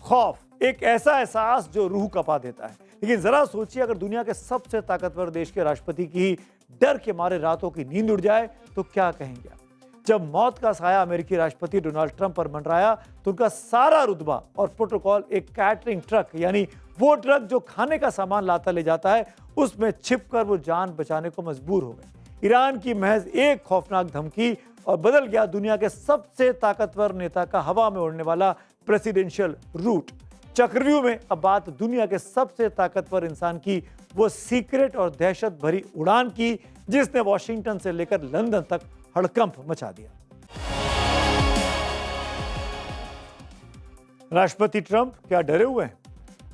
खौफ एक ऐसा एहसास जो रूह कपा देता है। लेकिन जरा सोचिए, अगर दुनिया के सबसे ताकतवर देश के राष्ट्रपति की डर के मारे रातों की नींद उड़ जाए तो क्या कहेंगे? जब मौत का साया अमेरिकी राष्ट्रपति डोनाल्ड ट्रंप पर मंडराया तो उनका सारा रुतबा और प्रोटोकॉल एक कैटरिंग ट्रक, यानी वो ट्रक जो खाने का सामान लाता ले जाता है, उसमें छिपकर वो जान बचाने को मजबूर हो गए। ईरान की महज एक खौफनाक धमकी और बदल गया दुनिया के सबसे ताकतवर नेता का हवा में उड़ने वाला प्रेसिडेंशियल रूट। चक्रव्यूह में अब बात दुनिया के सबसे ताकतवर इंसान की वो सीक्रेट और दहशत भरी उड़ान की, जिसने वॉशिंगटन से लेकर लंदन तक हड़कंप मचा दिया। राष्ट्रपति ट्रंप क्या डरे हुए हैं?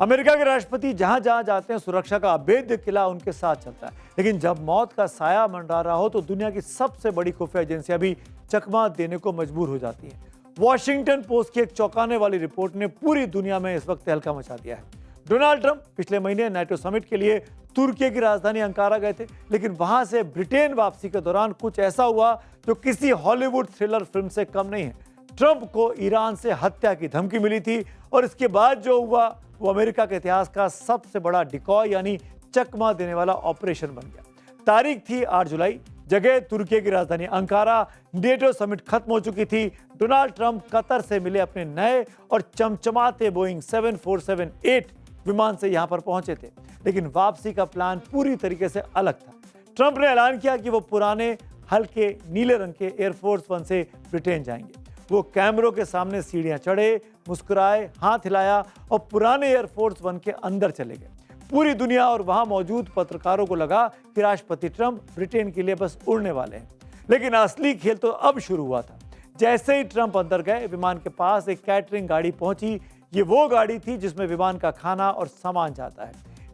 अमेरिका के राष्ट्रपति जहां जहां जाते हैं, सुरक्षा का अभेद्य किला उनके साथ चलता है। लेकिन जब मौत का साया मंडरा रहा हो तो दुनिया की सबसे बड़ी खुफिया एजेंसियां भी चकमा देने को मजबूर हो जाती हैं। वॉशिंगटन पोस्ट की एक चौंकाने वाली रिपोर्ट ने पूरी दुनिया में इस वक्त तहलका मचा दिया है। डोनाल्ड ट्रंप पिछले महीने नाटो समिट के लिए तुर्की की राजधानी अंकारा गए थे, लेकिन वहां से ब्रिटेन वापसी के दौरान कुछ ऐसा हुआ जो किसी हॉलीवुड थ्रिलर फिल्म से कम नहीं है। ट्रंप को ईरान से हत्या की धमकी मिली थी और इसके बाद जो हुआ वो अमेरिका के इतिहास का सबसे बड़ा डिकॉय यानी चकमा देने वाला ऑपरेशन बन गया। तारीख थी 8 जुलाई, जगह तुर्की की राजधानी अंकारा। नेटो समिट खत्म हो चुकी थी। डोनाल्ड ट्रंप कतर से मिले अपने नए और चमचमाते बोइंग 747-8 विमान से यहां पर पहुंचे थे, लेकिन वापसी का प्लान पूरी तरीके से अलग था। ट्रंप ने ऐलान किया कि वो पुराने हल्के नीले रंग के एयरफोर्स वन से ब्रिटेन जाएंगे। वो कैमरों के सामने सीढ़ियां चढ़े, मुस्कुराए, हाथ हिलाया और पुराने एयरफोर्स वन के अंदर चले गए। पूरी दुनिया और वहां मौजूद पत्रकारों को लगा कि राष्ट्रपति ट्रंप ब्रिटेन के लिए बस उड़ने वाले हैं। लेकिन असली खेल तो अब शुरू हुआ था। जैसे ही ट्रंप अंदर गए, विमान के पास एक कैटरिंग गाड़ी पहुंची। ये वो गाड़ी थी जिसमें विमान का खाना और सामान जाता है।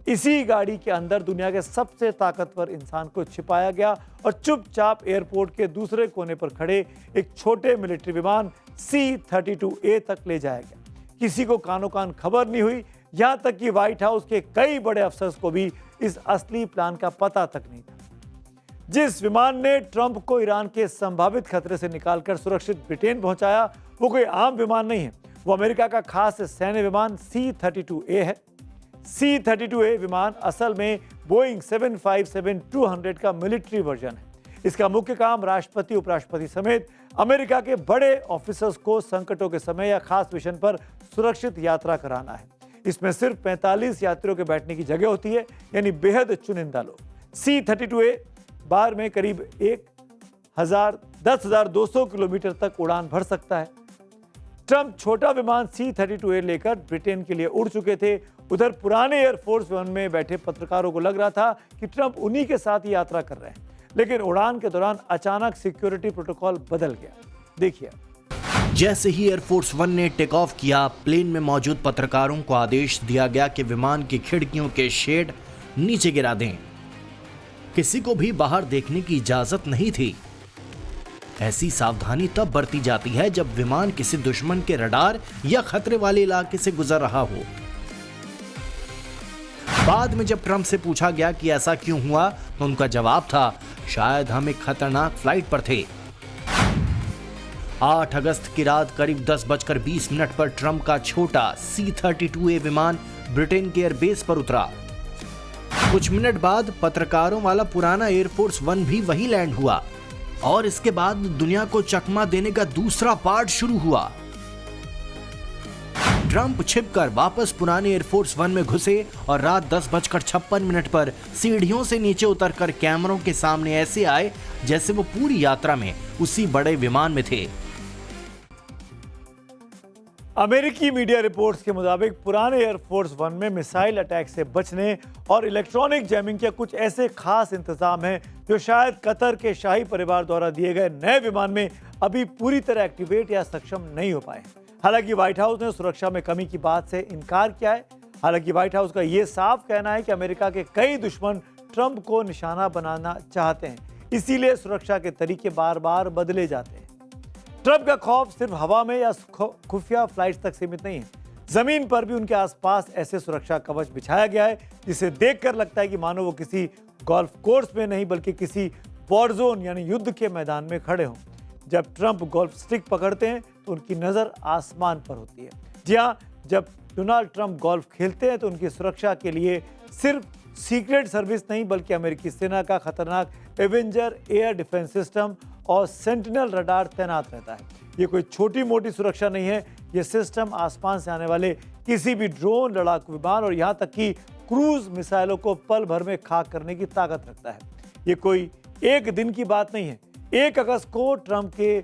इसी गाड़ी के अंदर दुनिया के सबसे ताकतवर इंसान को छिपाया गया और चुपचाप एयरपोर्ट के दूसरे कोने पर खड़े एक छोटे मिलिट्री विमान C-32A तक ले जाया गया। किसी को कानो कान खबर नहीं हुई, यहां तक कि व्हाइट हाउस के कई बड़े अफसर्स को भी इस असली प्लान का पता तक नहीं था। जिस विमान ने ट्रंप को ईरान के संभावित खतरे से निकालकर सुरक्षित ब्रिटेन पहुंचाया, वो कोई आम विमान नहीं है। वो अमेरिका का खास सैन्य विमान C-32A है। C-32A विमान असल में बोइंग 757-200 का मिलिट्री वर्जन है। इसका मुख्य काम राष्ट्रपति, उपराष्ट्रपति समेत अमेरिका के बड़े ऑफिसर्स को संकटों के समय या खास मिशन पर सुरक्षित यात्रा कराना है। इसमें सिर्फ 45 यात्रियों के बैठने की जगह होती है, यानी बेहद चुनिंदा लोग। C-32A बार में करीब 10,200 किलोमीटर तक उड़ान भर सकता है। ट्रंप छोटा विमान C-32A लेकर ब्रिटेन के लिए उड़ चुके थे। उधर पुराने एयरफोर्स वन में बैठे पत्रकारों को लग रहा था कि ट्रंप उन्हीं के साथ ही यात्रा कर रहे हैं, लेकिन उड़ान के दौरान अचानक सिक्योरिटी प्रोटोकॉल बदल गया। देखिए। जैसे ही एयरफोर्स वन ने टेक ऑफ किया, प्लेन में मौजूद पत्रकारों को आदेश दिया गया कि विमान की खिड़कियों के शेड नीचे गिरा दें। किसी को भी बाहर देखने की इजाजत नहीं थी। ऐसी सावधानी तब बरती जाती है जब विमान किसी दुश्मन के रडार या खतरे वाले इलाके से गुजर रहा हो। बाद में जब ट्रंप से पूछा गया कि ऐसा क्यों हुआ, तो उनका जवाब था, शायद हम एक खतरनाक फ्लाइट पर थे। 8 अगस्त की रात करीब 10:20 पर ट्रंप का छोटा C-32A विमान ब्रिटेन के एयरबेस पर उतरा। कुछ मिनट बाद पत्रकारों वाला पुराना एयरफोर्स वन भी वही लैंड हुआ और इसके बाद दुनिया को चकमा देने का दूसरा पार्ट शुरू हुआ। ट्रंप छिपकर वापस पुराने एयरफोर्स वन में घुसे और रात 10:56 पर सीढ़ियों से नीचे उतरकर कैमरों के सामने ऐसे आए जैसे वो पूरी यात्रा में उसी बड़े विमान में थे। अमेरिकी मीडिया रिपोर्ट्स के मुताबिक पुराने एयरफोर्स वन में मिसाइल अटैक से बचने और इलेक्ट्रॉनिक जैमिंग के कुछ ऐसे खास इंतजाम हैं जो शायद कतर के शाही परिवार द्वारा दिए गए नए विमान में अभी पूरी तरह एक्टिवेट या सक्षम नहीं हो पाए। हालांकि व्हाइट हाउस ने सुरक्षा में कमी की बात से इनकार किया है। हालांकि व्हाइट हाउस का यह साफ कहना है कि अमेरिका के कई दुश्मन ट्रंप को निशाना बनाना चाहते हैं, इसीलिए सुरक्षा के तरीके बार बार बदले जाते हैं। ट्रंप का खौफ सिर्फ हवा में या खुफिया फ्लाइट तक सीमित नहीं है, जमीन पर भी उनके आसपास ऐसे सुरक्षा कवच बिछाया गया है जिसे देखकर लगता है कि मानो वो किसी गोल्फ कोर्स में नहीं बल्कि किसी वॉर जोन यानी युद्ध के मैदान में खड़े हों। जब ट्रंप गोल्फ स्टिक पकड़ते हैं तो उनकी नजर आसमान पर होती है। जी हाँ, जब डोनाल्ड ट्रंप गोल्फ खेलते हैं तो उनकी सुरक्षा के लिए सिर्फ सीक्रेट सर्विस नहीं बल्कि अमेरिकी सेना का खतरनाक एवेंजर एयर डिफेंस सिस्टम और सेंटिनल रडार तैनात रहता है। ये कोई छोटी मोटी सुरक्षा नहीं है, ये सिस्टम आसमान से आने वाले किसी भी ड्रोन, लड़ाकू विमान और यहाँ तक कि क्रूज मिसाइलों को पल भर में खाक करने की ताकत रखता है। ये कोई एक दिन की बात नहीं है। 1 अगस्त को ट्रंप के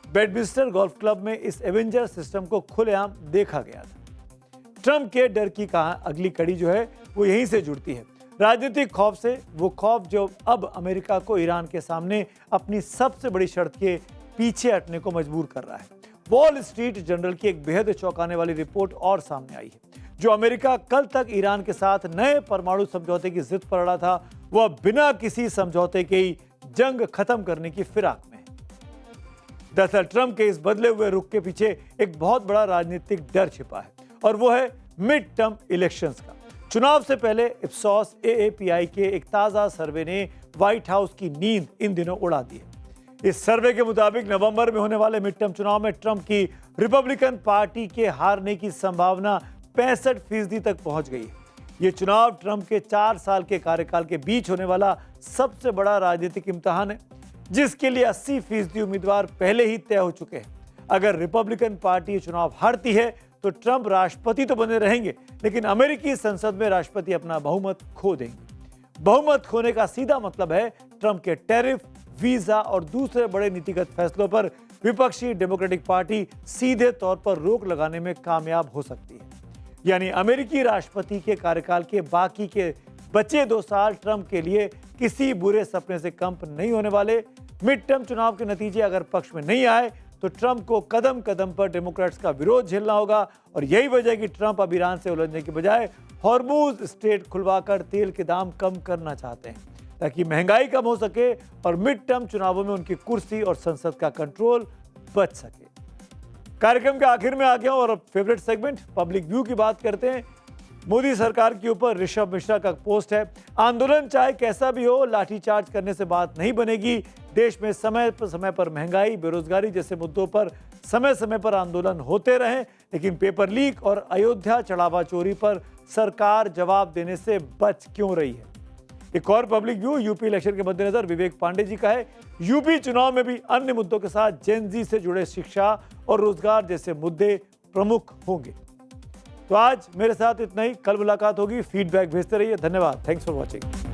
बेडमिंस्टर गोल्फ क्लब में इस एवेंजर सिस्टम को खुलेआम देखा गया था। ट्रंप के डर की अगली कड़ी जो है वो यहीं से जुड़ती है, राजनीतिक खौफ से। वो खौफ जो अब अमेरिका को ईरान के सामने अपनी सबसे बड़ी शर्त के पीछे हटने को मजबूर कर रहा है। वॉल स्ट्रीट जर्नल की एक बेहद चौंकाने वाली रिपोर्ट और सामने आई है। जो अमेरिका कल तक ईरान के साथ नए परमाणु समझौते की जिद पर अड़ा था, वह बिना किसी समझौते के ही जंग खत्म करने की फिराक में है। दरअसल ट्रंप के इस बदले हुए रुख के पीछे एक बहुत बड़ा राजनीतिक डर छिपा है और वो है मिड टर्म इलेक्शंस का। चुनाव से पहले इप्सॉस AAPI के एक ताजा सर्वे ने व्हाइट हाउस की नींद इन दिनों उड़ा दी है। इस सर्वे के मुताबिक नवंबर में होने वाले मिड टर्म चुनाव में ट्रंप की रिपब्लिकन पार्टी के हारने की संभावना 65% तक पहुंच गई है। ये चुनाव ट्रंप के 4 साल के कार्यकाल के बीच होने वाला सबसे बड़ा राजनीतिक इम्तिहान है, जिसके लिए 80% उम्मीदवार पहले ही तय हो चुके हैं। अगर रिपब्लिकन पार्टी चुनाव हारती है तो ट्रंप राष्ट्रपति तो बने रहेंगे, लेकिन अमेरिकी संसद में राष्ट्रपति अपना बहुमत खो देंगे। बहुमत खोने का सीधा मतलब है ट्रंप के टैरिफ, वीजा और दूसरे बड़े नीतिगत फैसलों पर विपक्षी डेमोक्रेटिक पार्टी सीधे तौर पर रोक लगाने में कामयाब हो सकती है। यानी अमेरिकी राष्ट्रपति के कार्यकाल के बाकी के बचे 2 साल ट्रंप के लिए किसी बुरे सपने से कम नहीं होने वाले। मिड टर्म चुनाव के नतीजे अगर पक्ष में नहीं आए तो ट्रंप को कदम कदम पर डेमोक्रेट्स का विरोध झेलना होगा और यही वजह है कि ट्रंप अब ईरान से उलझने के बजाय हॉर्मुज स्ट्रेट खुलवाकर तेल के दाम कम करना चाहते हैं, ताकि महंगाई कम हो सके और मिड टर्म चुनावों में उनकी कुर्सी और संसद का कंट्रोल बच सके। कार्यक्रम के आखिर में आ गया और अब फेवरेट सेगमेंट पब्लिक व्यू की बात करते हैं। मोदी सरकार के ऊपर ऋषभ मिश्रा का पोस्ट है, आंदोलन चाहे कैसा भी हो, लाठीचार्ज करने से बात नहीं बनेगी। देश में समय पर महंगाई, बेरोजगारी जैसे मुद्दों पर समय समय पर आंदोलन होते रहे, लेकिन पेपर लीक और अयोध्या चढ़ावा चोरी पर सरकार जवाब देने से बच क्यों रही है। एक और पब्लिक व्यू यूपी इलेक्शन के मद्देनजर विवेक पांडे जी का है। यूपी चुनाव में भी अन्य मुद्दों के साथ जेन जी से जुड़े शिक्षा और रोजगार जैसे मुद्दे प्रमुख होंगे। तो आज मेरे साथ इतना ही, कल मुलाकात होगी। फीडबैक भेजते रहिए। धन्यवाद। Thanks for watching.